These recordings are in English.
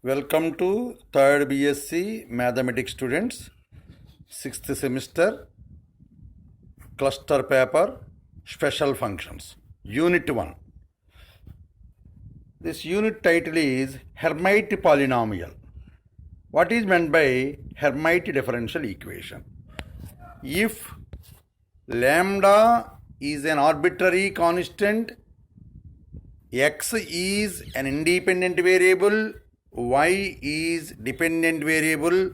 Welcome to 3rd BSc Mathematics students, 6th semester, cluster paper, special functions, Unit 1. This unit title is Hermite Polynomial. What is meant by Hermite differential equation? If lambda is an arbitrary constant, x is an independent variable, y is dependent variable,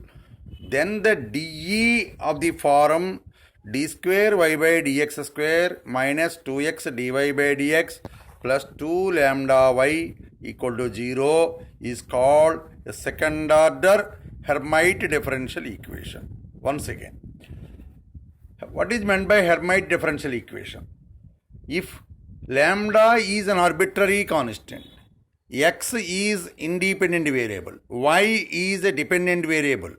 then the dE of the form d square y by dx square minus 2x dy by dx plus 2 lambda y equal to 0 is called a second order Hermite differential equation. Once again, what is meant by Hermite differential equation? If lambda is an arbitrary constant, x is independent variable, y is a dependent variable,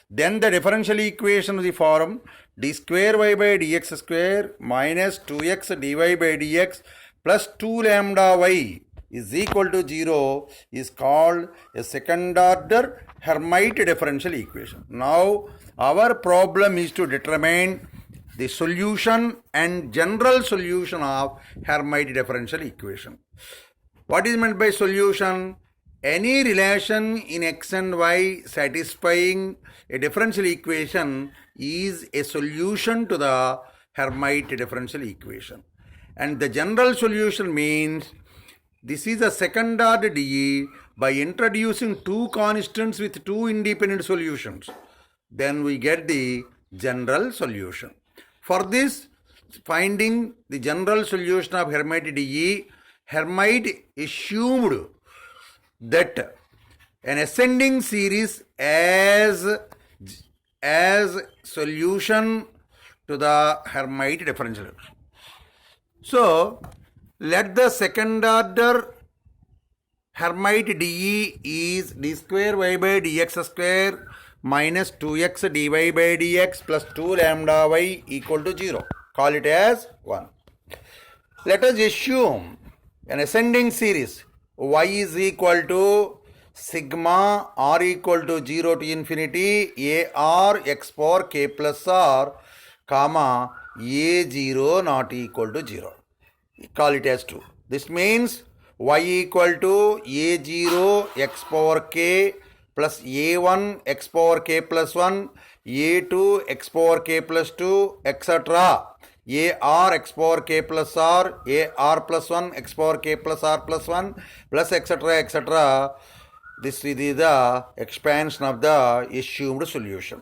then the differential equation of the form d square y by dx square minus 2x dy by dx plus 2 lambda y is equal to 0 is called a second order Hermite differential equation. Now our problem is to determine the solution and general solution of Hermite differential equation. What is meant by solution? Any relation in x and y satisfying a differential equation is a solution to the Hermite differential equation. And the general solution means this is a second order dE by introducing two constants with two independent solutions. Then we get the general solution. For this, finding the general solution of Hermite dE, Hermite assumed that an ascending series as solution to the Hermite differential equation. So, let the second order Hermite dE is d square y by dx square minus 2x dy by dx plus 2 lambda y equal to 0. Call it as 1. Let us assume an ascending series y is equal to sigma r equal to 0 to infinity a r x power k plus r comma a 0 not equal to 0. Call it as 2. This means y equal to a 0 x power k plus a1 x power k plus 1, a2 x power k plus 2, etc. ar x power k plus r, ar plus 1 x power k plus r plus 1 plus etc. etc. This is the expansion of the assumed solution.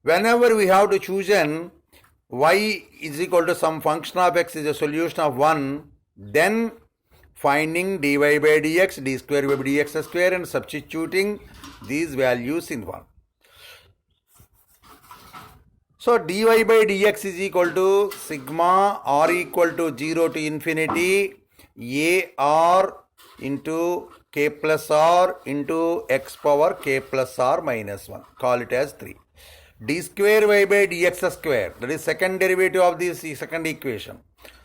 Whenever we have to choose an y is equal to some function of x is a solution of 1, then finding dy by dx, d square by dx square and substituting these values in 1. So dy by dx is equal to sigma r equal to 0 to infinity a r into k plus r into x power k plus r minus 1. Call it as 3. D square y by dx square, that is second derivative of this second equation,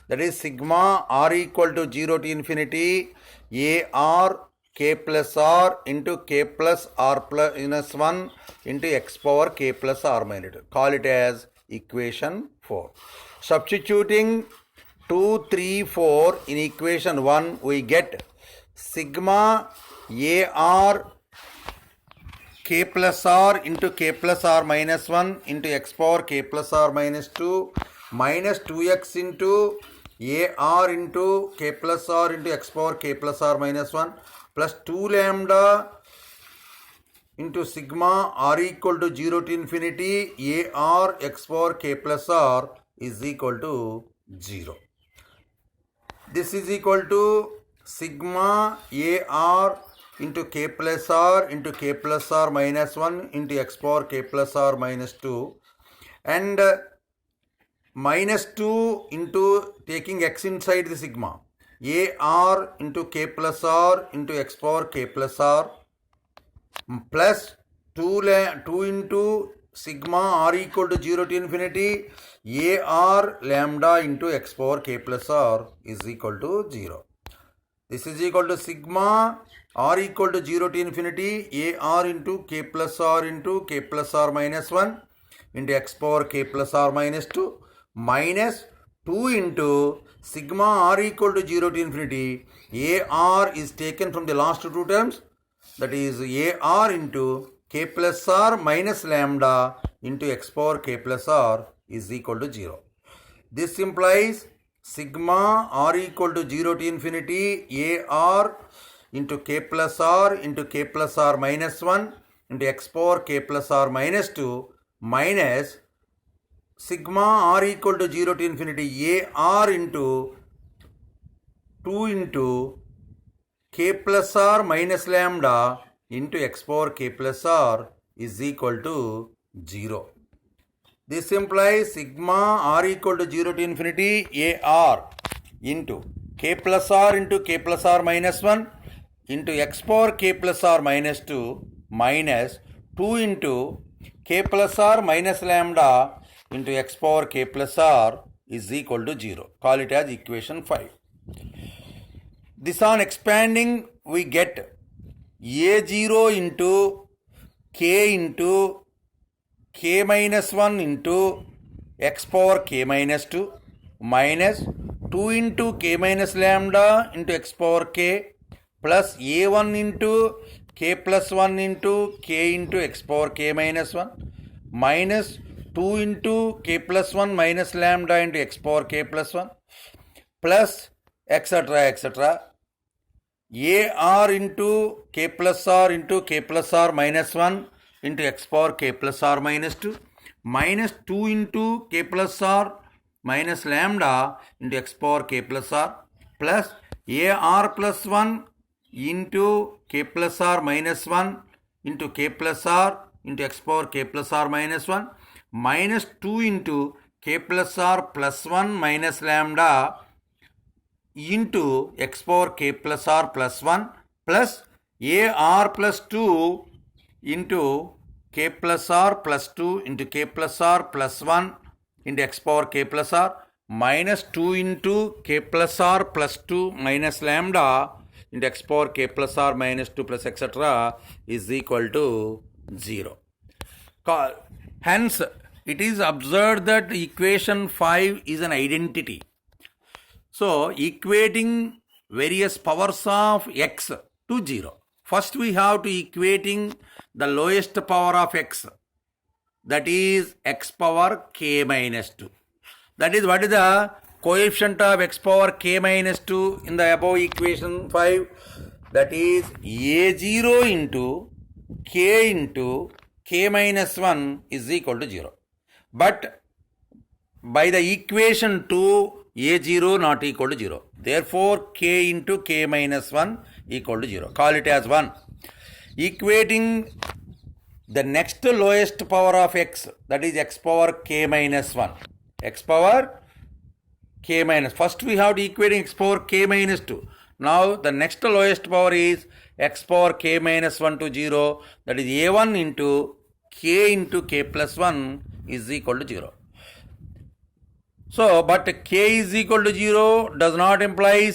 that is sigma r equal to 0 to infinity a r k plus r into k plus r plus minus 1 into x power k plus r minus 2. Call it as equation 4. Substituting 2, 3, 4 in equation 1, we get sigma a r k plus r into k plus r minus 1 into x power k plus r minus 2 minus 2x into a r into k plus r into x power k plus r minus 1 plus 2 lambda into sigma r equal to 0 to infinity a r x power k plus r is equal to 0. This is equal to sigma a r into k plus r into k plus r minus 1 into x power k plus r minus 2 and minus 2 into taking x inside the sigma a r into k plus r into x power k plus r plus 2 into sigma r equal to 0 to infinity a r lambda into x power k plus r is equal to 0. This is equal to sigma r equal to 0 to infinity a r into k plus r into k plus r minus 1 into x power k plus r minus 2 minus 2 into sigma r equal to 0 to infinity a r is taken from the last two terms, that is a r into k plus r minus lambda into x power k plus r is equal to 0. This implies sigma r equal to 0 to infinity a r into k plus r into k plus r minus 1 into x power k plus r minus 2 minus sigma r equal to 0 to infinity a r into 2 into k plus r minus lambda into x power k plus r is equal to 0. This implies sigma r equal to 0 to infinity a r into k plus r into k plus r minus 1 into x power k plus r minus 2 minus 2 into k plus r minus lambda into x power k plus r is equal to 0. Call it as equation 5. This on expanding we get a0 into k minus 1 into x power k minus 2 minus 2 into k minus lambda into x power k plus a1 into k plus 1 into k into x power k minus 1 minus 2 into k plus 1 minus lambda into x power k plus 1 plus etc. ar into k plus r into k plus r minus 1 into x power k plus r minus 2 minus 2 into k plus r minus lambda into x power k plus r plus ar plus 1 into k plus r minus 1 into k plus r into x power k plus r minus 1 minus 2 into k plus r plus 1 minus lambda into x power k plus r plus 1 plus ar plus 2 into k plus r plus 2 into k plus r plus 1 into x power k plus r minus 2 into k plus r plus 2 minus lambda into x power k plus r minus 2 plus etc. is equal to 0. Hence, it is observed that equation 5 is an identity. So, equating various powers of x to 0. First, we have to equating the lowest power of x, that is x power k minus 2. That is, what is the coefficient of x power k minus 2 in the above equation 5? That is a0 into k minus 1 is equal to 0. But by the equation 2, a0 not equal to 0. Therefore, k into k minus 1 equal to 0. Call it as 1. Equating the next lowest power of x, that is x power k minus 1. X power k minus. First we have to equate x power k minus 2. Now the next lowest power is x power k minus 1 to 0. That is a1 into k plus 1 is equal to 0. So, but k is equal to 0 does not imply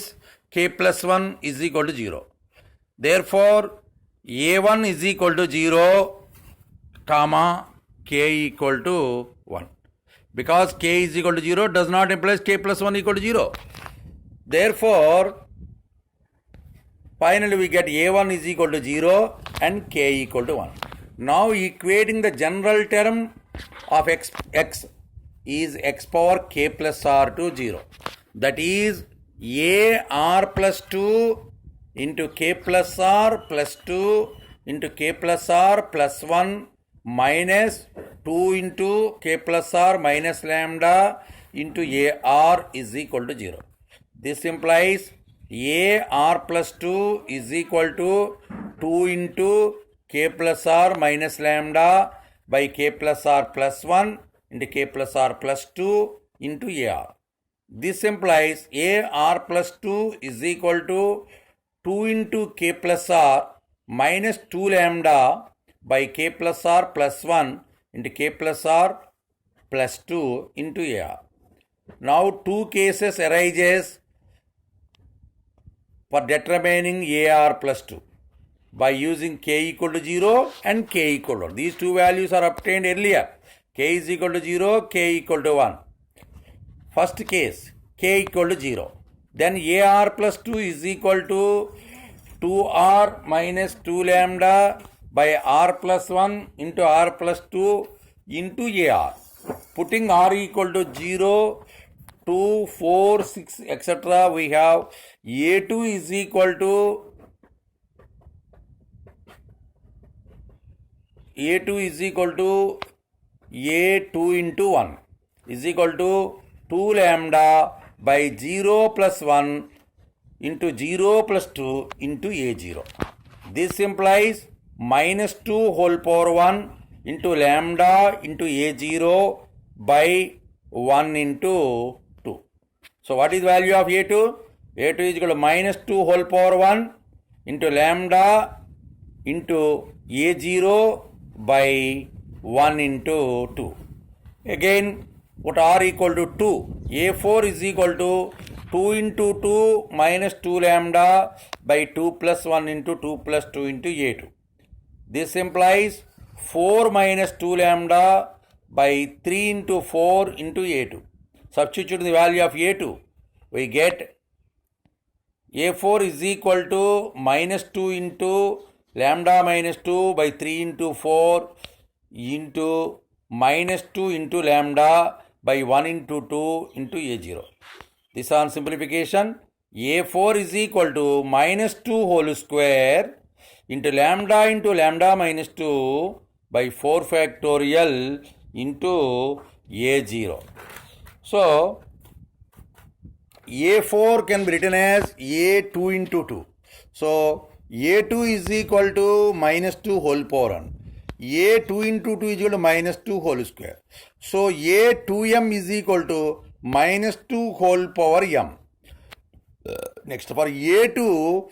k plus 1 is equal to 0. Therefore, a1 is equal to 0, comma, k equal to 1. Because k is equal to 0 does not imply k plus 1 equal to 0. Therefore, finally we get a1 is equal to 0 and k equal to 1. Now equating the general term of x is x power k plus r to 0. That is a r plus 2 into k plus r plus 2 into k plus r plus 1 minus 2 into k plus r minus lambda into a r is equal to 0. This implies a r plus 2 is equal to 2 into k plus r minus lambda by k plus r plus 1 into k plus r plus 2 into a r. This implies a r plus 2 is equal to 2 into k plus r minus 2 lambda by k plus r plus 1 into k plus r plus 2 into a r. Now two cases arises. for determining AR plus 2 by using k equal to 0 and k equal to 1. These two values are obtained earlier. K is equal to 0, k equal to 1. First case, k equal to 0. Then AR plus 2 is equal to 2R minus 2 lambda by R plus 1 into R plus 2 into AR. Putting R equal to 0, 2, 4, 6, etc. we have A2 is equal to A2 into 1 is equal to 2 lambda by 0 plus 1 into 0 plus 2 into A0. This implies minus 2 whole power 1 into lambda into A0 by 1 into 2. So what is the value of A2? A2 is equal to minus 2 whole power 1 into lambda into A0 by 1 into 2. Again, put R equal to 2. A4 is equal to 2 into 2 minus 2 lambda by 2 plus 1 into 2 plus 2 into A2. This implies 4 minus 2 lambda by 3 into 4 into A2. Substitute the value of A2. We get A4 is equal to minus 2 into lambda minus 2 by 3 into 4 into minus 2 into lambda by 1 into 2 into A0. This on simplification, A4 is equal to minus 2 whole square into lambda minus 2 by 4 factorial into A0. So, A4 can be written as A2 into 2. So, A2 is equal to minus 2 whole power 1. A2 into 2 is equal to minus 2 whole square. So, A2m is equal to minus 2 whole power m. Next, for A2,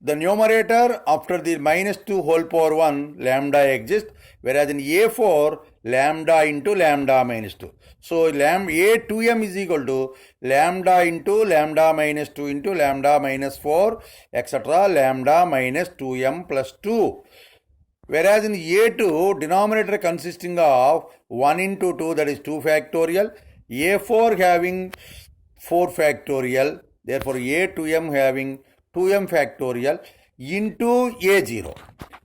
the numerator after the minus 2 whole power 1 lambda exists, whereas in A4 lambda into lambda minus 2. So A2m is equal to lambda into lambda minus 2 into lambda minus 4 etc. lambda minus 2m plus 2. Whereas in A2 denominator consisting of 1 into 2, that is 2 factorial, A4 having 4 factorial, therefore A2m having 2m factorial into A0.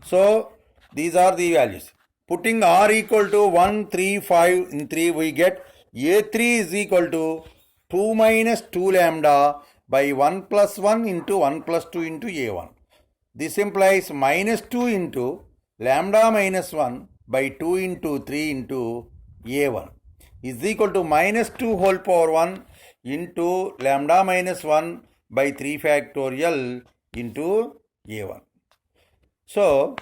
So these are the values. Putting R equal to 1, 3, 5 in 3, we get A3 is equal to 2 minus 2 lambda by 1 plus 1 into 1 plus 2 into A1. This implies minus 2 into lambda minus 1 by 2 into 3 into A1 is equal to minus 2 whole power 1 into lambda minus 1 by 3 factorial into A1. So,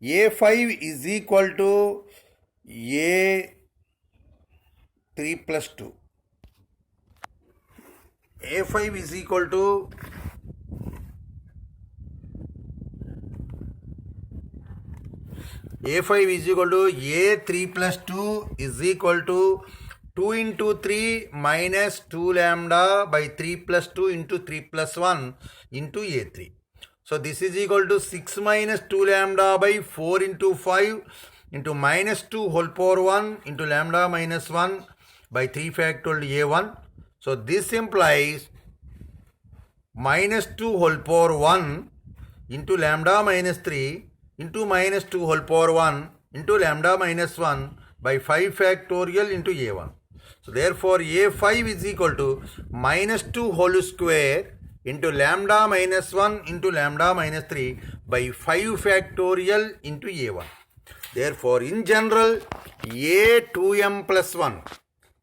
A5 is equal to A3 plus 2. A5 is equal to A3 plus 2 is equal to 2 into 3 minus 2 lambda by 3 plus 2 into 3 plus 1 into A3. So this is equal to 6 minus 2 lambda by 4 into 5 into minus 2 whole power 1 into lambda minus 1 by 3 factorial A1. So this implies minus 2 whole power 1 into lambda minus 3 into minus 2 whole power 1 into lambda minus 1 by 5 factorial into A1. So therefore A5 is equal to minus 2 whole square into lambda minus 1 into lambda minus 3 by 5 factorial into A1. Therefore in general A2m plus 1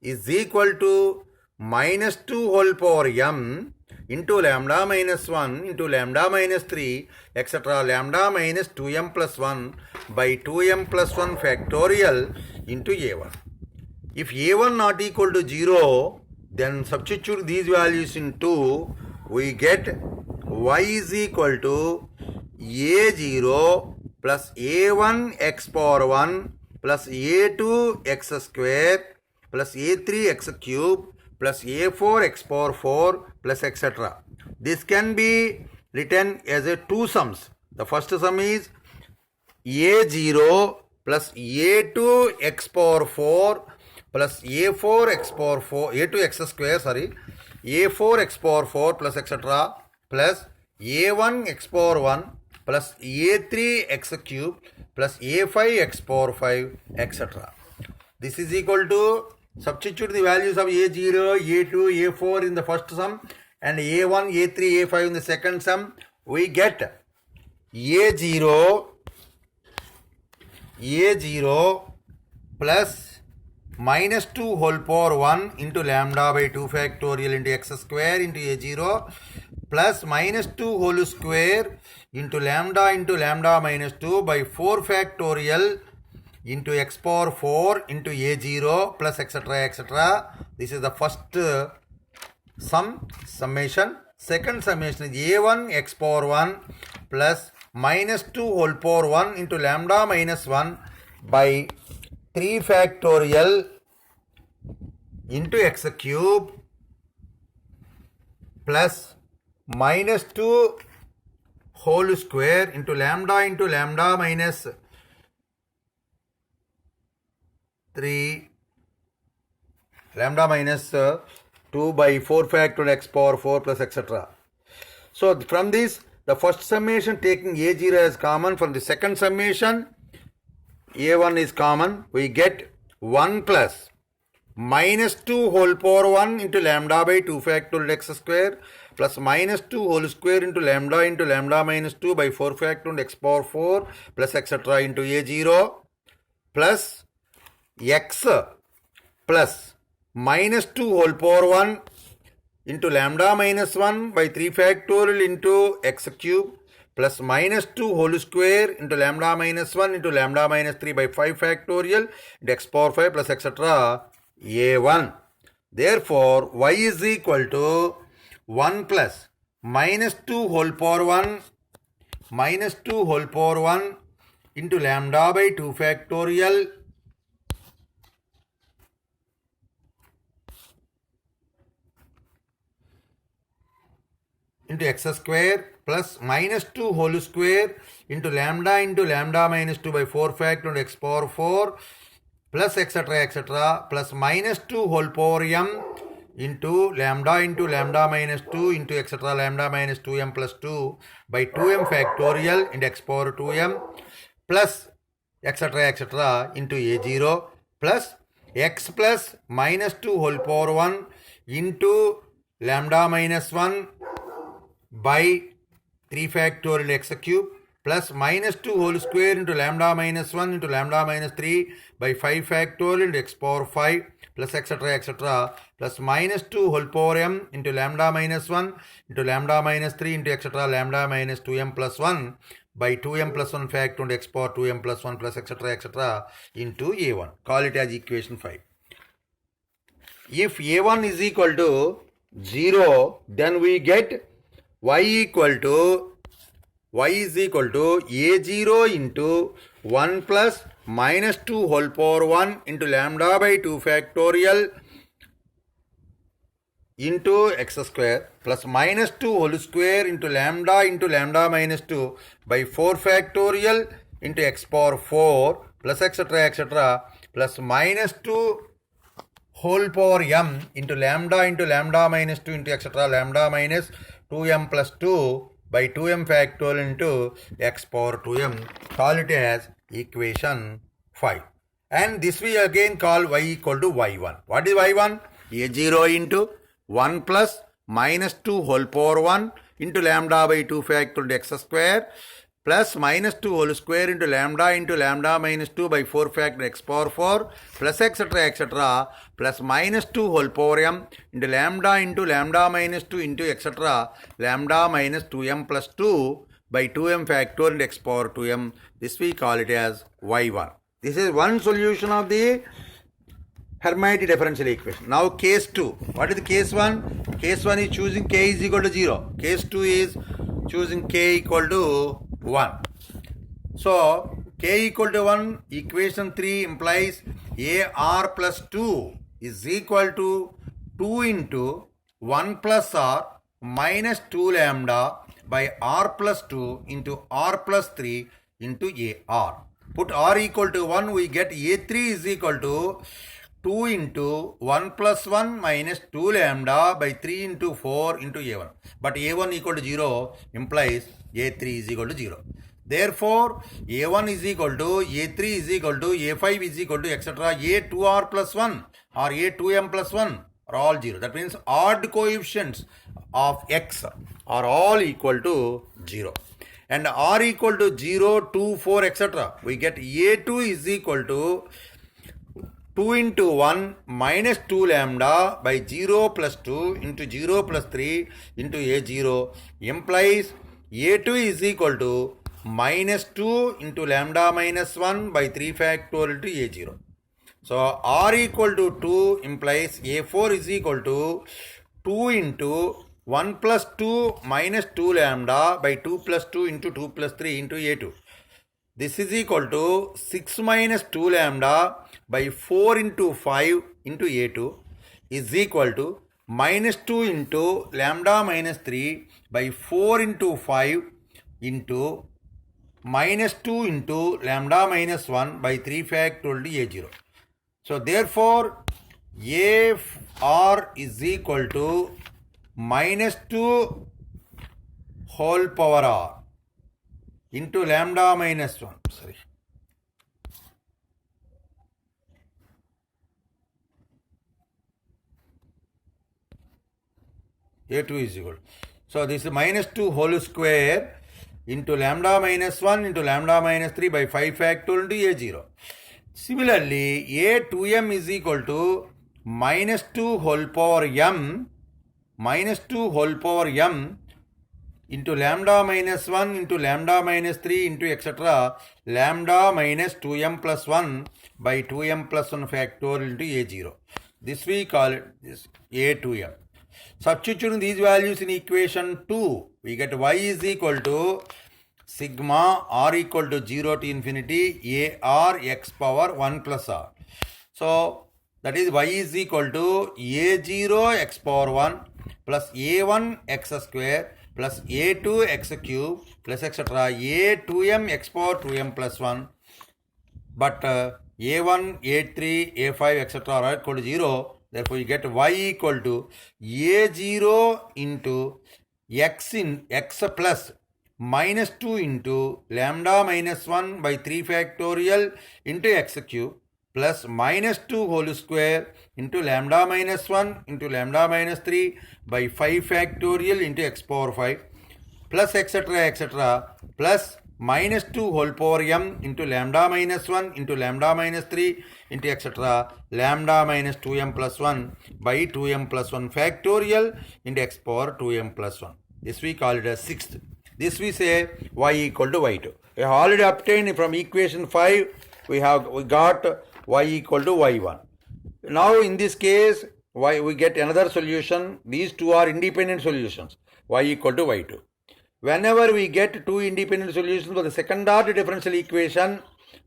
is equal to minus 2 whole power m into lambda minus 1 into lambda minus 3 etc. lambda minus 2m plus 1 by 2m plus 1 factorial into A1. If A1 not equal to 0, then substitute these values in 2, we get y is equal to A0 plus A1 x power 1 plus A2 x square plus a3x cube plus a4x power 4 plus etc. This can be written as a two sums. The first sum is a0 plus a2 x power 4 plus a4 x power 4, a2 x square, sorry, a4 x power 4 plus etc. plus a1 x power 1 plus a3 x cube plus a5 x power 5 etc. This is equal to, substitute the values of a0, a2, a4 in the first sum and a1, a3, a5 in the second sum. We get a0 plus minus 2 whole power 1 into lambda by 2 factorial into x square into a0 plus minus 2 whole square into lambda minus 2 by 4 factorial into x power 4 into a0 plus etc. etc. This is the first summation. Second summation is a1 x power 1 plus minus 2 whole power 1 into lambda minus 1 by 3 factorial into x cube plus minus 2 whole square into lambda minus 3 lambda minus 2 by 4 factorial x power 4 plus etc. So from this, the first summation taking a0 as common, from the second summation a1 is common, we get 1 plus minus 2 whole power 1 into lambda by 2 factorial x square plus minus 2 whole square into lambda minus 2 by 4 factorial x power 4 plus etc. into a0 plus x plus minus 2 whole power 1 into lambda minus 1 by 3 factorial into x cube plus minus 2 whole square into lambda minus 1 into lambda minus 3 by 5 factorial into x power 5 plus etc. a1. Therefore, y is equal to 1 plus minus 2 whole power 1 into lambda by 2 factorial into x square plus minus 2 whole square into lambda minus 2 by 4 factorial into x power 4 plus etc. plus minus 2 whole power m into lambda minus 2 into etc. lambda minus 2m plus 2 by 2m factorial into x power 2m plus etc. into a0 plus x plus minus 2 whole power 1 into lambda minus 1 by 3 factorial x cube plus minus 2 whole square into lambda minus 1 into lambda minus 3 by 5 factorial into x power 5 plus etc. plus minus 2 whole power m into lambda minus 1 into lambda minus 3 into etc. lambda minus 2m plus 1 by 2m plus 1 factorial into x power 2m plus 1 plus etc. into a1. Call it as equation 5. If a1 is equal to 0, then we get y is equal to a0 into 1 plus minus 2 whole power 1 into lambda by 2 factorial into x square plus minus 2 whole square into lambda minus 2 by 4 factorial into x power 4 plus etc. plus minus 2 whole power m into lambda minus 2 into etc. lambda minus 2m plus 2 by 2m factorial into x power 2m. Call it as equation 5. And this we again call y equal to y1. What is y1? a0 into 1 plus minus 2 whole power 1 into lambda by 2 factorial into x square plus minus 2 whole square into lambda minus 2 by 4 factorial x power 4 plus etc. plus minus 2 whole power m into lambda minus 2 into etc. lambda minus 2m plus 2 by 2m factorial into x power 2m. This we call it as y1. This is one solution of the Hermite differential equation. Now case 2. What is the case 1? Case 1 is choosing k is equal to 0. Case 2 is choosing k equal to 1. So k equal to 1, equation 3 implies ar plus 2 is equal to 2 into 1 plus r minus 2 lambda by r plus 2 into r plus 3 into ar. Put r equal to 1, we get a3 is equal to 2 into 1 plus 1 minus 2 lambda by 3 into 4 into a1. But a1 equal to 0 implies a3 is equal to 0. Therefore, a1 is equal to a3 is equal to a5 is equal to etc. a2r plus 1 or a2m plus 1 are all 0. That means odd coefficients of x are all equal to 0. And r equal to 0, 2, 4 etc. We get a2 is equal to 2 into 1 minus 2 lambda by 0 plus 2 into 0 plus 3 into a0 implies a2 is equal to minus 2 into lambda minus 1 by 3 factorial to a0. So r equal to 2 implies a4 is equal to 2 into 1 plus 2 minus 2 lambda by 2 plus 2 into 2 plus 3 into a2. This is equal to 6 minus 2 lambda by 4 into 5 into a2 is equal to minus 2 into lambda minus 3 by 4 into 5 into minus 2 into lambda minus 1 by 3 factorial to a0. So therefore, r is equal to minus 2 whole power r into lambda minus 1. Sorry. a2 is equal. So this is minus 2 whole square into lambda minus 1 into lambda minus 3 by 5 factorial to a0. Similarly, a2m is equal to minus 2 whole power m into lambda minus 1 into lambda minus 3 into etc. lambda minus 2m plus 1 by 2m plus 1 factorial into a0. This we call it this a2m. Substituting these values in equation 2, we get y is equal to sigma r equal to 0 to infinity ar x power 1 plus r. So that is y is equal to a0 x power 1 plus a1 x square plus a2 x cube plus etc. a2m x power 2m plus 1. But a1, a3, a5 etc. are equal to 0. Therefore, you get y equal to a0 into x plus minus 2 into lambda minus 1 by 3 factorial into x cube plus minus 2 whole square into lambda minus 1 into lambda minus 3 by 5 factorial into x power 5 plus etc. plus minus 2 whole power m into lambda minus 1 into lambda minus 3 into etc. lambda minus 2m plus 1 by 2m plus 1 factorial into x power 2m plus 1. This we call it as sixth. This we say y equal to y2. We have already obtained from equation 5, we got y equal to y1. Now in this case, we get another solution. These two are independent solutions, y equal to y2. Whenever we get two independent solutions for the second order differential equation,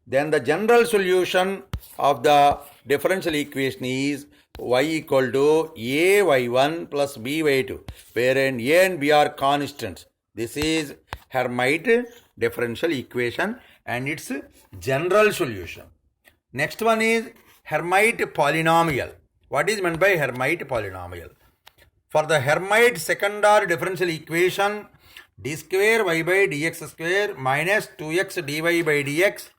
then the general solution of the differential equation is y equal to a y1 plus b y2, wherein a and b are constants. This is Hermite differential equation and its general solution. Next one is Hermite polynomial. What is meant by Hermite polynomial? For the Hermite second order differential equation, d square y by dx square minus 2x dy by dx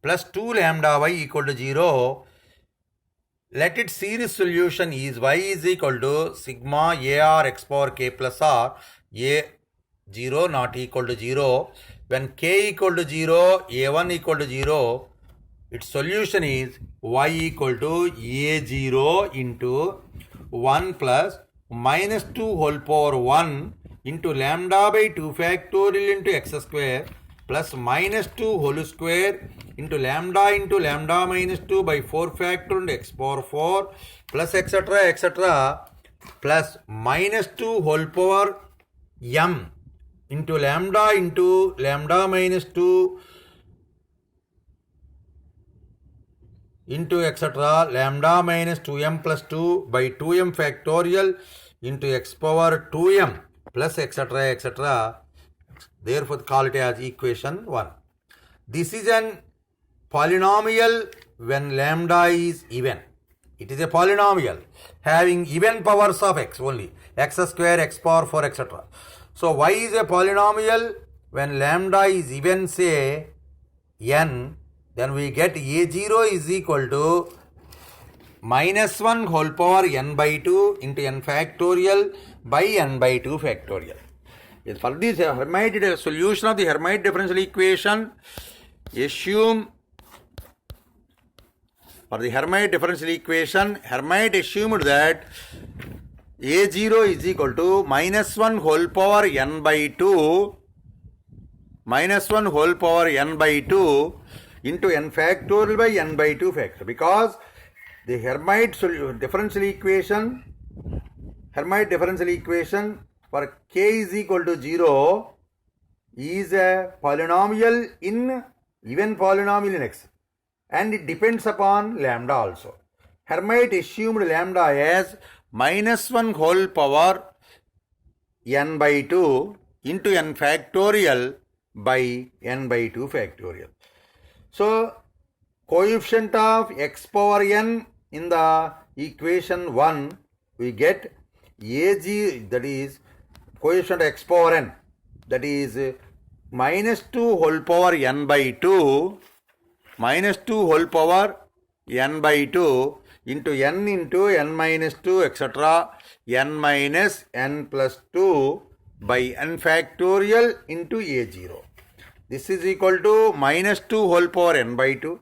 plus 2 lambda y equal to 0. Let its series solution is y is equal to sigma ar x power k plus r, a0 not equal to 0. When k equal to 0, a1 equal to 0, its solution is y equal to a0 into 1 plus minus 2 whole power 1 into lambda by 2 factorial into x square plus minus 2 whole square into lambda minus 2 by 4 factorial into x power 4 plus etc. plus minus 2 whole power m into lambda minus 2 into etc. lambda minus 2m plus 2 by 2m factorial into x power 2m plus etc. etc. Therefore, call it as equation 1. This is an polynomial when lambda is even. It is a polynomial having even powers of x only, x square, x power 4, etc. So, y is a polynomial when lambda is even, say n, then we get a0 is equal to minus 1 whole power n by 2 into n factorial by n by 2 factorial. For this Hermite solution of the Hermite differential equation, assume for the Hermite differential equation, Hermite assumed that a0 is equal to minus 1 whole power n by 2 minus 1 whole power n by 2 into n factorial by n by 2 factor, because the Hermite differential equation for k is equal to 0 is a polynomial in even polynomial in x, and it depends upon lambda also. Hermite assumed lambda as minus 1 whole power n by 2 into n factorial by n by 2 factorial. So, coefficient of x power n in the equation 1, we get ag, that is coefficient x power n, that is minus 2 whole power n by 2 minus 2 whole power n by 2 into n minus 2 etc. n minus n plus 2 by n factorial into a0. This is equal to minus 2 whole power n by 2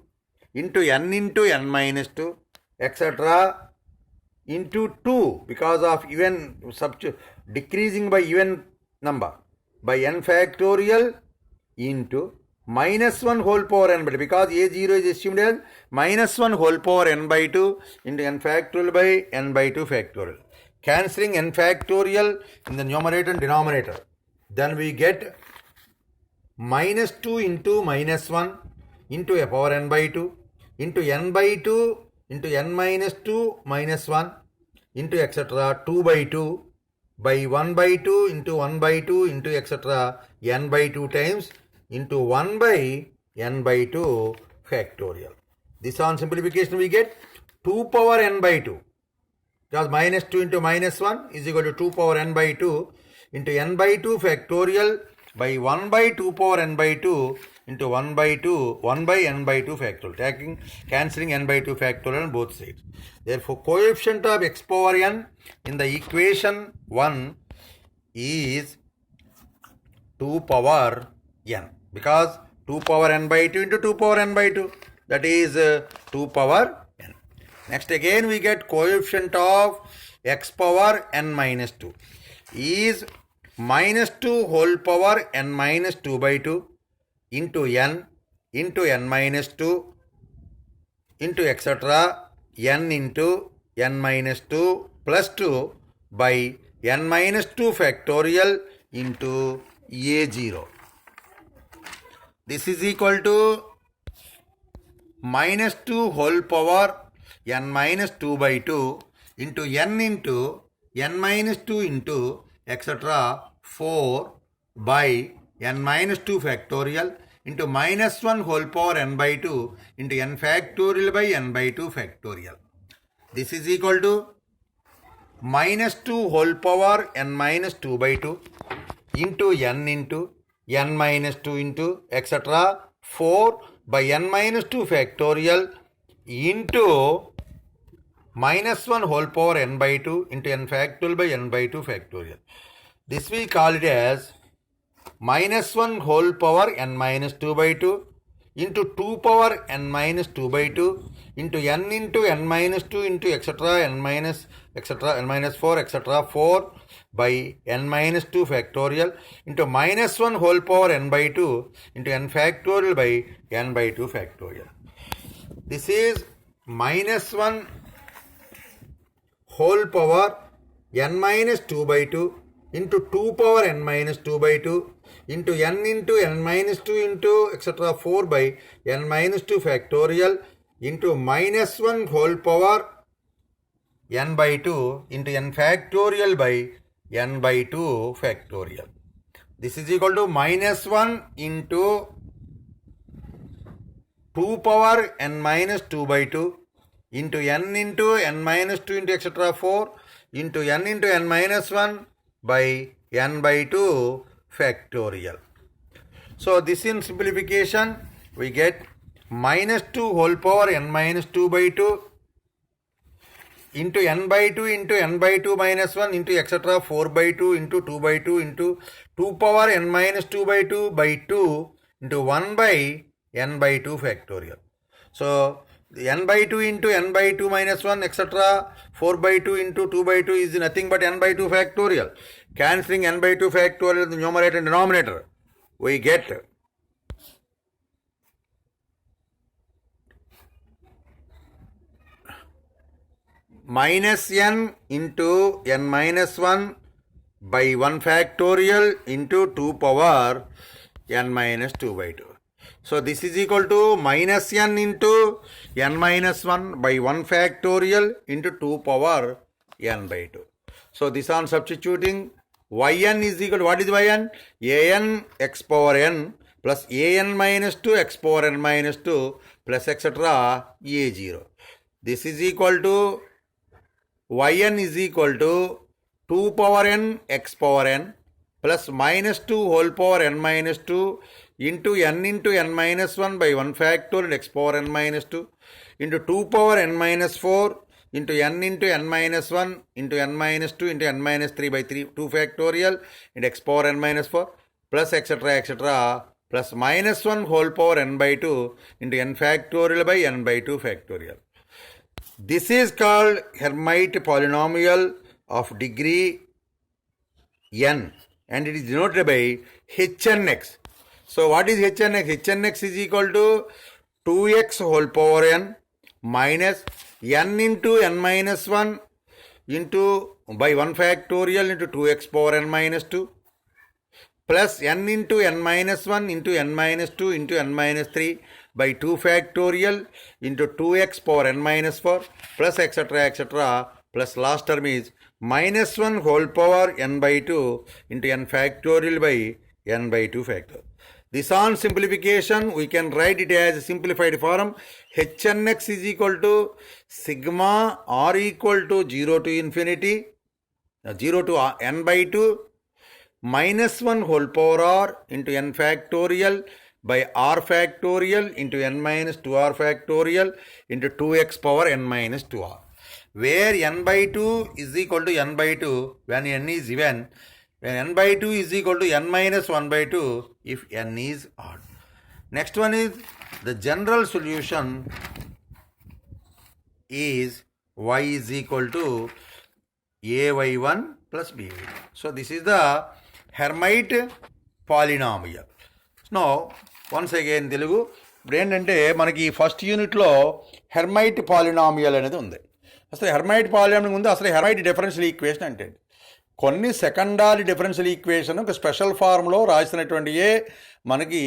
into n minus 2 etc. into 2 because of even decreasing by even number by n factorial into minus 1 whole power n by 2, because a0 is assumed as minus 1 whole power n by 2 into n factorial by n by 2 factorial. Cancelling n factorial in the numerator and denominator, then we get minus 2 into minus 1 into a power n by 2 into n by 2 into n minus 2 minus 1 into etc. 2 by 2 by 1 by 2 into 1 by 2 into etc. n by 2 times into 1 by n by 2 factorial. This on simplification we get 2 power n by 2, because minus 2 into minus 1 is equal to 2 power n by 2 into n by 2 factorial by 1 by 2 power n by 2 into 1 by n by 2 factorial, cancelling n by 2 factorial on both sides. Therefore, coefficient of x power n in the equation 1 is 2 power n, because 2 power n by 2 into 2 power n by 2, that is 2 power n. Next again we get coefficient of x power n minus 2 is minus 2 whole power n minus 2 by 2 into n minus 2 into etc. n into n minus 2 plus 2 by n minus 2 factorial into a0. This is equal to minus 2 whole power n minus 2 by 2 into n minus 2 into etc. 4 by n minus 2 factorial into minus 1 whole power n by 2 into n factorial by n by 2 factorial. This is equal to minus 2 whole power n minus 2 by 2 into n minus 2 into etc. 4 by n minus 2 factorial into minus 1 whole power n by 2 into n factorial by n by 2 factorial. This we call it as minus 1 whole power n minus 2 by 2 into 2 power n minus 2 by 2 into n minus 2 into etc. n minus 4 etc. 4 by n minus 2 factorial into minus 1 whole power n by 2 into n factorial by n by 2 factorial. This is minus 1 whole power n minus 2 by 2 into 2 power n minus 2 by 2 into n minus 2 into etc. 4 by n minus 2 factorial into minus 1 whole power n by 2 into n factorial by n by 2 factorial. This is equal to minus 1 into 2 power n minus 2 by 2 into n minus 2 into etc. 4 into n minus 1 by n by 2 factorial. So this in simplification we get minus 2 whole power n minus 2 by 2 into n by 2 into n by 2 minus 1 into etc. 4 by 2 into 2 by 2 into 2 power n minus 2 by 2 by 2 into 1 by n by 2 factorial. So n by 2 into n by 2 minus 1 etc. 4 by 2 into 2 by 2 is nothing but n by 2 factorial. Cancelling n by 2 factorial in the numerator and denominator, we get minus n into n minus 1 by 1 factorial into 2 power n minus 2 by 2. So this is equal to minus n into n minus 1 by 1 factorial into 2 power n by 2. So this on substituting, yn is equal to, what is yn? an x power n plus an minus 2 x power n minus 2 plus etc. a0. This is equal to yn is equal to 2 power n x power n plus minus 2 whole power n minus 2 into n minus 1 by 1 factorial x power n minus 2 into 2 power n minus 4 into n minus 1 into n minus 2 into n minus 3 by 2 factorial into x power n minus 4 plus etc. plus minus 1 whole power n by 2 into n factorial by n by 2 factorial. This is called Hermite polynomial of degree n and it is denoted by hnx. So what is hnx? Hnx is equal to 2x whole power n minus n into n minus 1 into by 1 factorial into 2x power n minus 2 plus n into n minus 1 into n minus 2 into n minus 3 by 2 factorial into 2x power n minus 4 plus etc. plus last term is minus 1 whole power n by 2 into n factorial by n by 2 factorial. This on simplification we can write it as a simplified form. Hnx is equal to sigma r equal to 0 to infinity 0 to n by 2 minus 1 whole power r into n factorial by r factorial into n minus 2r factorial into 2x power n minus 2r, where n by 2 is equal to n by 2 when n is even, when n by 2 is equal to n minus 1 by 2 if n is odd. Next one is the general solution is y is equal to ay1 plus by1. So this is the Hermite polynomial. Now once again Telugu ఇప్పుడు ఏంటంటే మనకి first యూనిట్లో Hermite polynomial అనేది ఉంది. అసలు Hermite polynomial ఉంది. అసలు Hermite differential equation అంటే కొన్ని సెకండరీ డిఫరెన్షియల్ ఈక్వేషన్ ఒక స్పెషల్ ఫార్మ్లో రాసినటువంటివే మనకి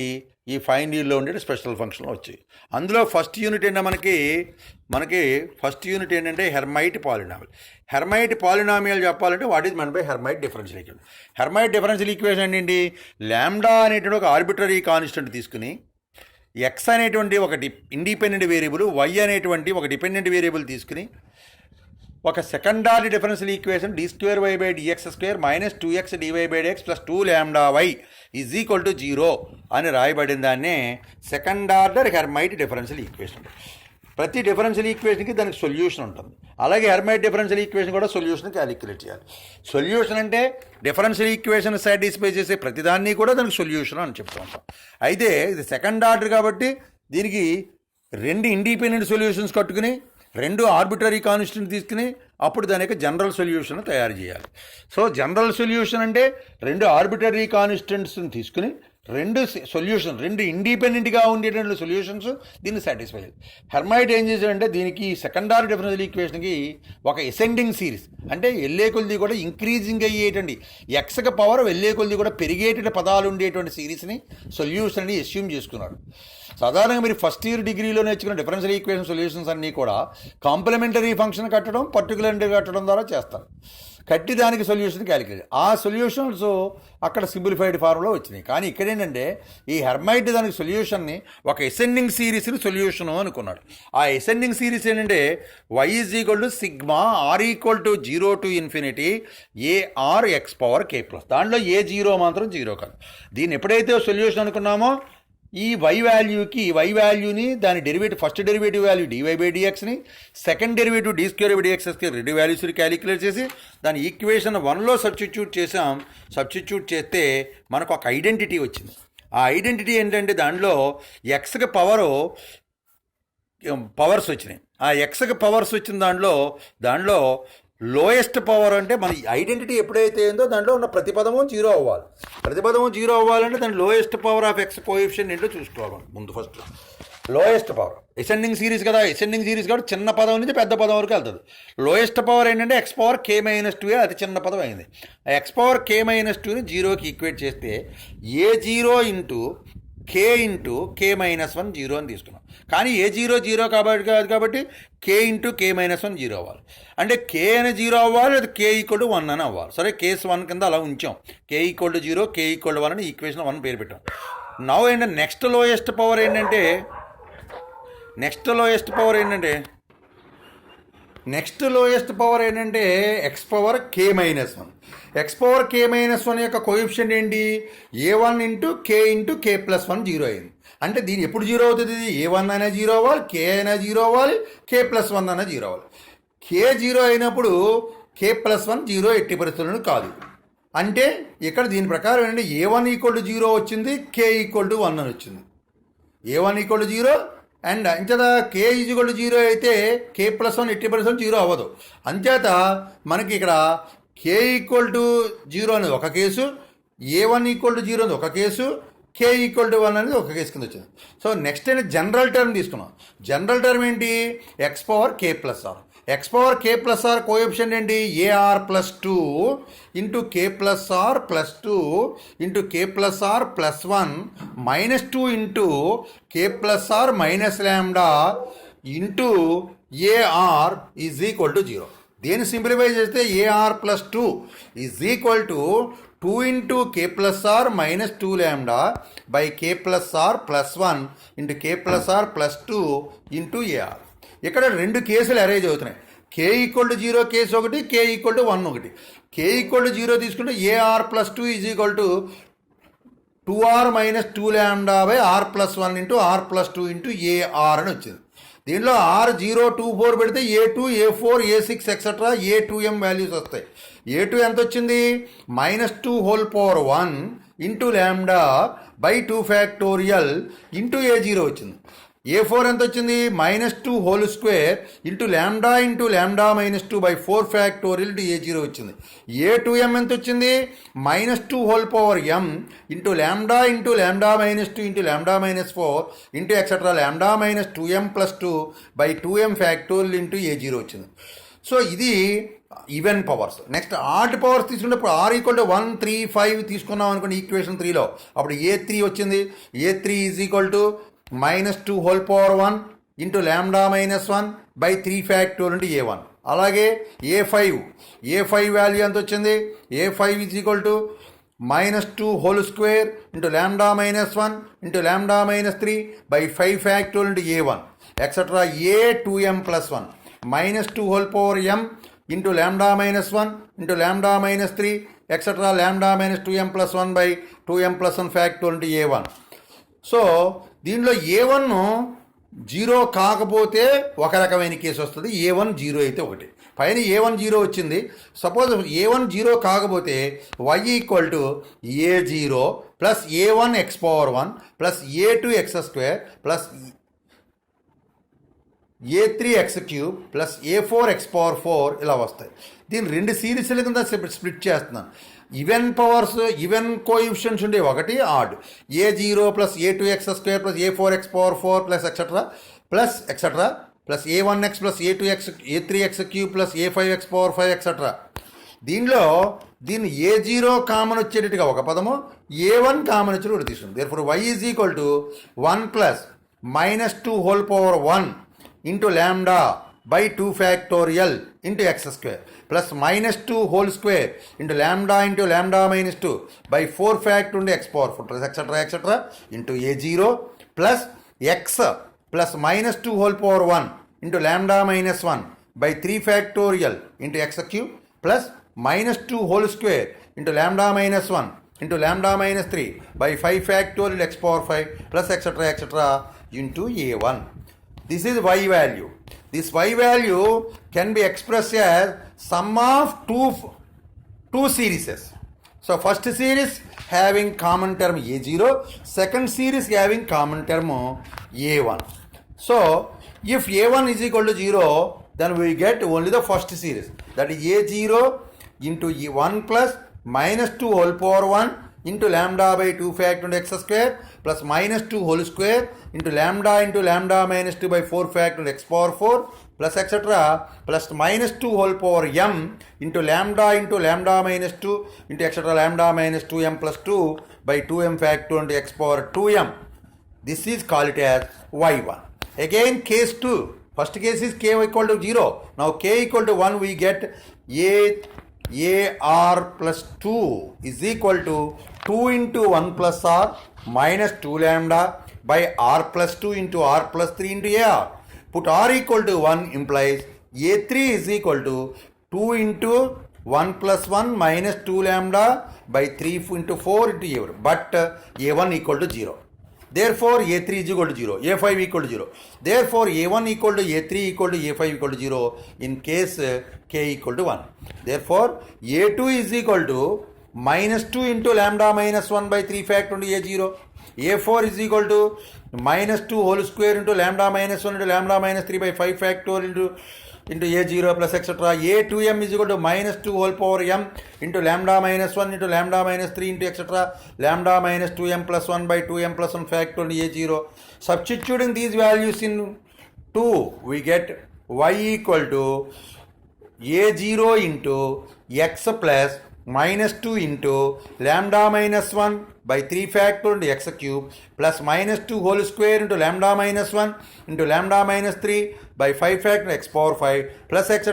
ఈ ఫైన్ డీల్లో ఉండే స్పెషల్ ఫంక్షన్లో వచ్చాయి. అందులో ఫస్ట్ యూనిట్ ఏంటంటే మనకి ఫస్ట్ యూనిట్ ఏంటంటే హెర్మైట్ పాలినామియల్. హెర్మైట్ పాలినామియల్ చెప్పాలంటే what is men by Hermite differential equation. Hermite differential equation ఏంటి? లాంబ్డా అనేటువంటి ఒక ఆర్బిటరీ కాన్స్టెంట్ తీసుకుని ఎక్స్ అనేటువంటి ఒక ఇండిపెండెంట్ వేరియబుల్, వై అనేటువంటి ఒక డిపెండెంట్ వేరియబుల్ తీసుకుని ఒక secondary differential equation d2y by dx² minus 2x dy by dx plus 2 lambda y is equal to 0 అని రాయబడిన దాన్నే second order Hermite differential equation. ప్రతి డిఫరెన్షియల్ ఈక్వేషన్కి దానికి సొల్యూషన్ ఉంటుంది. అలాగే హెర్మైట్ డిఫరెన్షియల్ ఈక్వేషన్ కూడా సొల్యూషన్ క్యాలిక్యులేట్ చేయాలి. సొల్యూషన్ అంటే డిఫరెన్షియల్ ఈక్వేషన్ సాటిస్ఫై చేసే ప్రతిదాన్ని కూడా దానికి సొల్యూషన్ అని చెప్తూ ఉంటాం. అయితే ఇది సెకండ్ ఆర్డర్ కాబట్టి దీనికి రెండు ఇండిపెండెంట్ సొల్యూషన్స్ కట్టుకుని రెండు ఆర్బిటరీ కాన్స్టెంట్ తీసుకుని అప్పుడు దాని యొక్క జనరల్ సొల్యూషన్ తయారు చేయాలి. సో జనరల్ సొల్యూషన్ అంటే రెండు ఆర్బిటరీ కాన్స్టెంట్స్ని తీసుకుని రెండు సొల్యూషన్, రెండు ఇండిపెండెంట్గా ఉండేటువంటి సొల్యూషన్స్ దీన్ని సాటిస్ఫై చేయాలి. హెర్మైట్ ఏం చేశాడంటే దీనికి సెకండ్ ఆర్డర్ డిఫరెన్షియల్ ఈక్వేషన్కి ఒక అసెండింగ్ సిరీస్, అంటే వెళ్ళే కొద్ది కూడా ఇంక్రీజింగ్ అయ్యేటువంటి ఎక్స్కి పవర్ వెళ్ళే కొద్ది కూడా పెరిగేటువంటి పదాలు ఉండేటువంటి సిరీస్ని సొల్యూషన్ అని అస్యూమ్ చేసుకున్నాడు. సాధారణంగా మీరు ఫస్ట్ ఇయర్ డిగ్రీలో నేర్చుకున్న డిఫరెన్షియల్ ఈక్వేషన్ సొల్యూషన్స్ అన్నీ కూడా కాంప్లిమెంటరీ ఫంక్షన్ కట్టడం, పర్టికులర్ కట్టడం ద్వారా చేస్తారు. కట్టి దానికి సొల్యూషన్ క్యాలిక్యులేట్, ఆ సొల్యూషన్స్ అక్కడ సింప్లిఫైడ్ ఫార్ములా వచ్చినాయి. కానీ ఇక్కడ ఏంటంటే ఈ హెర్మైట్ దానికి సొల్యూషన్ని ఒక అసెండింగ్ సిరీస్ని సొల్యూషను అనుకున్నాడు. ఆ అసెండింగ్ సిరీస్ ఏంటంటే y = sigma r = 0 to ∞ ARX⁻K+. దాంట్లో ఏ జీరో మాత్రం జీరో కాదు. దీన్ని ఎప్పుడైతే సొల్యూషన్ అనుకున్నామో ఈ y వాల్యూని దాని డెరివేటివ్, ఫస్ట్ డెరివేటివ్ వాల్యూ dy/dxని, సెకండ్ డెరివేటివ్ d²/dx రెండు వాల్యూస్ని క్యాలిక్యులేట్ చేసి దాని ఈక్వేషన్ 1లో సబ్స్టిట్యూట్ చేసాం. సబ్స్టిట్యూట్ చేస్తే మనకు ఒక ఐడెంటిటీ వచ్చింది. ఆ ఐడెంటిటీ ఏంటంటే దాంట్లో ఎక్స్కి పవర్స్ వచ్చినాయి. ఆ ఎక్స్కి పవర్స్ వచ్చిన దాంట్లో లోయెస్ట్ పవర్ అంటే మన ఐడెంటిటీ ఎప్పుడైతే ఏందో దాంట్లో ఉన్న ప్రతిపదము జీరో అవ్వాలి. ప్రతిపదము జీరో అవ్వాలంటే దాని lowest power of X coefficient ఏంటో చూసుకోవాలి ముందు. First lowest power, ascending series కదా, అసెండింగ్ సిరీస్ కాబట్టి చిన్న పదం నుంచి పెద్ద పదం వరకు వెళ్తుంది. లోయెస్ట్ పవర్ ఏంటంటే x⁻k-2 అతి చిన్న పదం అయింది. ఆ x⁻k-2ని జీరోకి ఈక్వేట్ చేస్తే A0 × k-1 జీరో అని తీసుకున్నాం. కానీ A0 జీరో కాబట్టి k-k-1 జీరో అవ్వాలి. అంటే k అని జీరో అవ్వాలి, అది k=1 అని అవ్వాలి. సరే, కేస్ 1 కింద అలా ఉంచాం. k=0, k=1 అని ఈక్వేషన్ 1 పేరు పెట్టాం. నవ్ ఏంటంటే నెక్స్ట్ లోయెస్ట్ పవర్ ఏంటంటే x⁻k-1. x⁻k-1 యొక్క కోఎఫిషియంట్ ఏంటి? A1 × k+1 జీరో అయింది. అంటే దీని ఎప్పుడు జీరో అవుతుంది? A1 అయినా జీరో అవ్వాలి, k అయినా జీరో అవ్వాలి, k+1 అయినా జీరో అవ్వాలి. k జీరో అయినప్పుడు k+1 జీరో ఎట్టి పరిస్థితులను కాదు. అంటే ఇక్కడ దీని ప్రకారం ఏంటంటే A1 = 0 వచ్చింది, k=1 అని వచ్చింది. A1 = 0 అండ్ అంచేత k = 0 అయితే k+1 ఎట్టి పరిస్థితులు జీరో అవ్వదు. అంచేత మనకి ఇక్కడ k=0 అనేది ఒక కేసు, A1 = 0 అనేది ఒక కేసు, k=1 అనేది ఒక కేసు కింద వచ్చింది. సో నెక్స్ట్ అనేది జనరల్ టర్మ్ తీసుకున్నాం. జనరల్ టర్మ్ ఏంటి? x⁻k+r. x⁻k+r కోఎఫిషియంట్ ఏంటి? AR+2 × k+r+2 × k+r+1 -2 × k+r - λ × AR = 0. దీన్ని సింప్లిఫై చేస్తే AR+2 2 × k+r - 2λ / k+r+1 × k+r+2 × AR. ఇక్కడ రెండు కేసులు అరేంజ్ అవుతున్నాయి. k=0 కేసు ఒకటి, k=1 ఒకటి. k=0 తీసుకుంటే AR+2 2r - 2λ / r+1 × r+2 × AR అని వచ్చింది. దీనిలో R0, 2, 4 పెడితే A2, A4, A6 etcetera A2m values వస్తాయి. A2 ఎంత వచ్చింది? -2⁴1 × λ/2 ఫ్యాక్టోరియల్ × A0 వచ్చింది. A4 ఎంత వచ్చింది? -2² × λ × λ-2/4 ఫ్యాక్టోరియల్ టు A0 వచ్చింది. A2m ఎంత వచ్చింది? -2m × λ × λ-2 × λ-4 × etcetera λ-2m+2/2m factorial × A0 వచ్చింది. సో ఇది even powers. Next odd powers తీసుకున్నప్పుడు R = 1, 3, 5 తీసుకున్నాం అనుకోండి ఈక్వేషన్ 3లో. అప్పుడు A3 వచ్చింది. A3 -2⁴1 × λ-1/3 factorial × A1. అలాగే A5 వాల్యూ ఎంత వచ్చింది? A5 -2² × λ-1 × λ-3/5 factorial × A1 etcetera A2m+1 -2m × λ-1 × λ-3 etcetera λ-2m+1/2m+1 factorial × A1. So దీనిలో A1 జీరో కాకపోతే ఒక రకమైన కేసు వస్తుంది, A1 జీరో అయితే ఒకటి. పైన A1 జీరో వచ్చింది. సపోజ్ A1 జీరో కాకపోతే y = A0 + A1 x⁻1 + A2 x² + a3x³ plus a4x⁴ ఇలా వస్తాయి. దీన్ని రెండు సిరీస్ల కింద స్ప్లిట్ చేస్తున్నాను. ఈవెన్ కోఎఫిషియెంట్స్ ఉండే ఒకటి odd a0 plus a2x² plus a4x⁴ plus etcetera plus a1x plus a3x³ plus a5x⁴ etcetera. దీన్ని a0 కామన్ వచ్చేటట్టుగా ఒక పదము, a1 కామన్ వచ్చేటట్టు తీసుకుంది. Therefore y is equal to 1 plus -2 into lambda by 2 factorial into x² plus -2 into lambda minus 2 by 4 factor into x⁴ plus etc. into a0 plus x plus -2 into lambda minus 1 by 3 factorial into x³ plus -2 into lambda minus 1 into lambda minus 3 by 5 factorial x⁴ plus etc. into a1. This is y value. This y value can be expressed as sum of two series. So first series having common term a0, second series having common term a1. So if a1 is equal to 0, then we get only the first series, that is a0 into e1 plus -2 into lambda by 2 factor into x² plus -2 into lambda minus 2 by 4 factor x⁴ plus etc. plus -2 into lambda minus 2 into etc. lambda minus 2m plus 2 by 2m factor into x⁴ This is called it as y1. Again case 2. First case is k equal to 0. Now k equal to 1, we get ar plus 2 is equal to 2 into 1 plus r minus 2 lambda by r plus 2 into r plus 3 into ar. Put r equal to 1 implies a3 is equal to 2 into 1 plus 1 minus 2 lambda by 3 into 4 into a1. But a1 equal to 0. Therefore a3 is equal to 0, a5 equal to 0. Therefore a1 equal to a3 equal to a5 equal to 0 in case k equal to 1. Therefore a2 is equal to -2 into lambda minus 1 by 3 factor into a0. a4 is equal to -2 into lambda minus 1 into lambda minus 3 by 5 factor into a0 plus etc. a2m is equal to -2 into lambda minus 1 into lambda minus 3 into etc. lambda minus 2m plus 1 by 2m plus 1 factor into a0. Substituting these values in 2, we get y equal to a0 into x plus -2 into lambda minus 1 by 3 factor into x³ plus -2 into lambda minus 1 into lambda minus 3 by 5 factor x⁴ plus etc.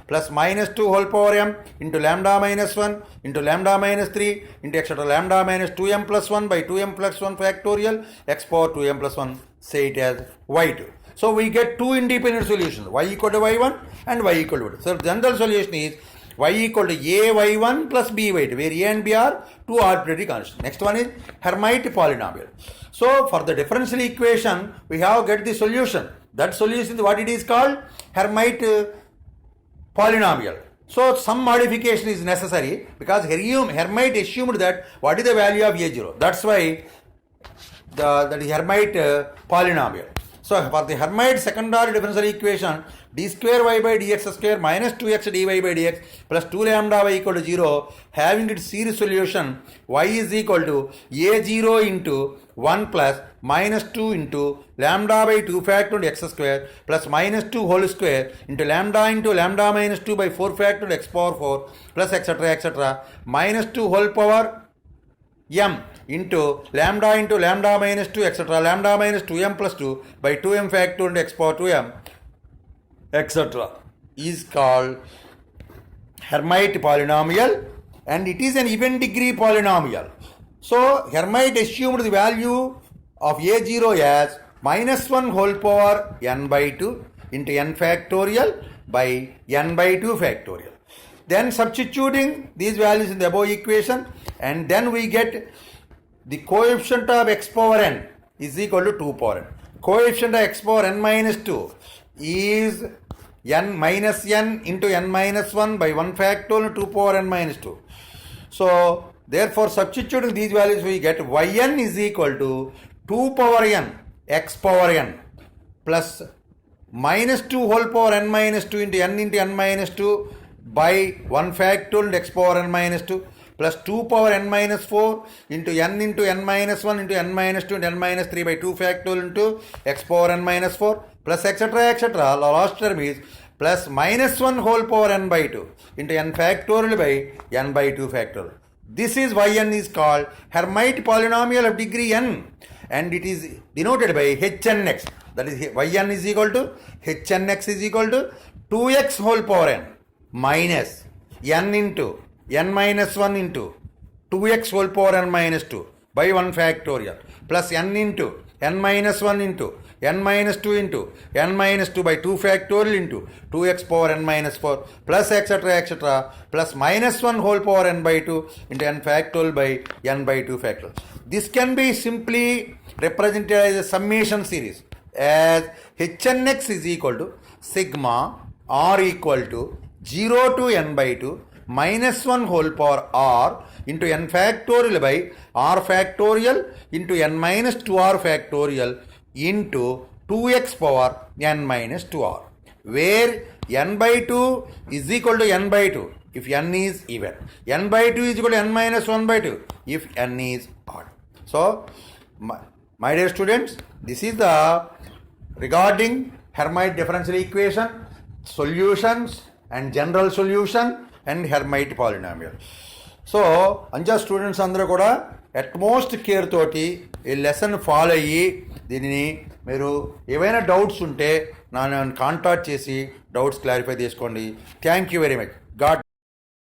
plus -2 into lambda minus 1 into lambda minus 3 into etc. lambda minus 2m plus 1 by 2m plus 1 factorial x⁴ 2m plus 1. Say it as y2. So we get two independent solutions, y equal to y1 and y equal to y2. So the general solution is y equal to a y1 plus b y2, where a and b are two arbitrary constants. Next one is Hermite polynomial. So for the differential equation, we have get the solution. That solution is what it is called? Hermite polynomial. So some modification is necessary because Hermite assumed that what is the value of a0. That's why that is Hermite polynomial. So for the Hermite second order differential equation, d square y by dx square minus 2x dy by dx plus 2 lambda y equal to 0, having its series solution, y is equal to a0 into 1 plus -2 into lambda by 2 factor into x² plus -2 into lambda minus 2 by 4 factor into x⁴ plus etc. -2 m into lambda minus 2 etc. lambda minus 2m plus 2 by 2m factor into x⁴ etc. is called Hermite polynomial, and it is an even degree polynomial. So Hermite assumed the value of a0 as -1 n by 2 into n factorial by n by 2 factorial. Then substituting these values in the above equation, and then we get the coefficient of x⁴n is equal to 2 n. Coefficient of x⁴n minus 2 is n minus n into n minus 1 by 1 factorial 2 n minus 2. So therefore substituting these values, we get yn is equal to 2 n x⁴n plus minus 2 whole power n minus 2 into n minus 2 by 1 factorial x power n minus 2 plus 2 power n minus 4 into n minus 1 into n minus 2 into n minus 3 by 2 factorial into x power n minus 4 plus etc. Last term is plus minus 1 whole power n by 2 into n factorial by n by 2 factorial. This is why n is called Hermite polynomial of degree n, and it is denoted by hnx. That is yn is equal to hnx is equal to 2x whole power n minus n into n minus 1 into 2x whole power n minus 2 by 1 factorial plus n into n minus 1 into n minus 2 into n minus 2 by 2 factorial into 2x power n minus 4 plus etc. plus minus 1 whole power n by 2 into n factorial by n by 2 factorial. This can be simply represented as a summation series as hnx is equal to sigma r equal to 0 to n by 2 minus 1 whole power r into n factorial by r factorial into n minus 2r factorial into 2x power n minus 2r, where n by 2 is equal to n by 2 if n is even, n by 2 is equal to n minus 1 by 2 if n is odd. So, my dear students, this is the regarding Hermite differential equation, solutions and general solution and Hermite polynomial. So అంజా students అందరూ కూడా utmost care తోటి ఈ lesson follow అయ్యి దీనిని మీరు ఏవైనా doubts ఉంటే నన్ను కాంటాక్ట్ చేసి డౌట్స్ క్లారిఫై చేసుకోండి. Thank you very much. God